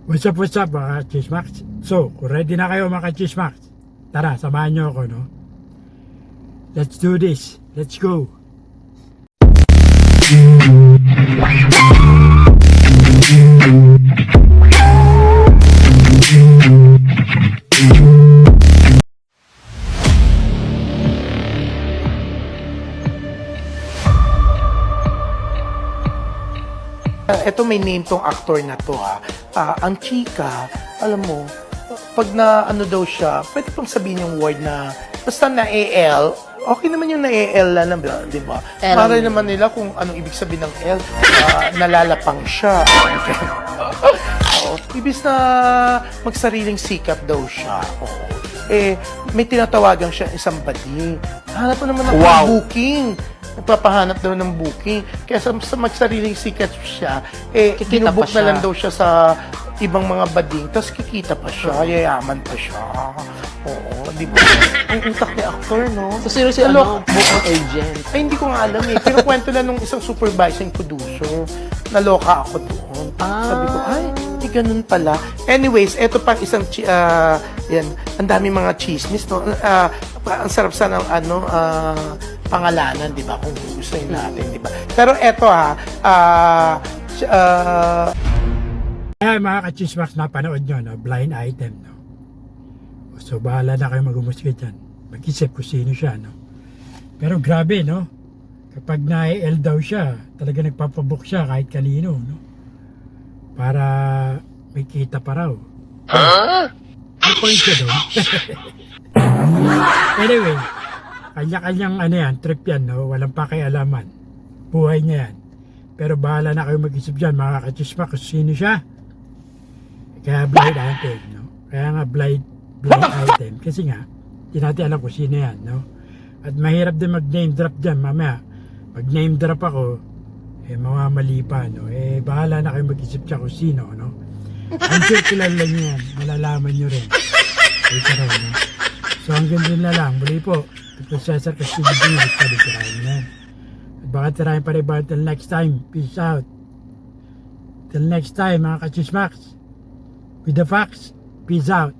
What's up mga Chismax? So, kung ready na kayo mga Chismax, tara, samahan nyo ako, no? Let's do this. Let's go. Ito may name tong actor na to ha. Ang chika, alam mo, pag na ano daw siya, pwede pong sabihin yung word na basta na AL, okay naman yung na AL lang, di ba? L. Para naman nila kung anong ibig sabihin ng L, nalalapang siya. Oo. Ibig na magsariling sikap daw siya. Oo. May tinatawagan siya isang bading. Hanap mo naman ng booking. Nagpapahanap daw ng booking. Kaya sa magsariling sikat siya, Kikita binubuk pa siya. na lang daw siya sa ibang mga bading, tapos kikita pa siya, yayaman pa siya. Oo, di ba? Ang utak ni actor, no? So, sino si Nalok- booking agent? Ay, hindi ko nga alam eh. Pero kwento lang nung isang supervising producer. Naloka ako doon. Sabi ko, ay, hindi ganun pala. Anyways, eto pang isang, yan, ang dami mga chismis, no? Ang sarap sana ng, pangalanan, di ba? Kung gusto natin, di ba? Pero eto Kaya mga Chismax, napanood nyo, no? Blind item, no? So, bahala na kayo mag-umusga dyan. Mag-isip kung sino siya, no? Pero grabe, no? Kapag na-L daw siya, talaga nagpapabook siya kahit kanino, no? Para may kita pa raw. May point siya doon. Anyway, kanya-kanyang trip yan, no? Walang pakialaman. Buhay niya yan. Pero bahala na kayo mag-isip dyan, mga Chismax, kung sino siya. Kaya blind item, no? Kaya nga blind item. Kasi nga, hindi natin alam kung sino yan, no? At mahirap din mag-name drop dyan, mamaya. Pag-name drop ako, mamamali pa, no? Bahala na kayo mag-isip siya kung sino, no? I'm sure kilala niyo yan. Malalaman niyo rin. Ito rin, no? So, hanggang dun na lang. Muli po, ito po Cesar Castillo Jr. Sabi tirahin mo na yan. At baka tirahin pa rin ba until next time. Peace out. Till next time, mga Kachismax. With the facts, peace out.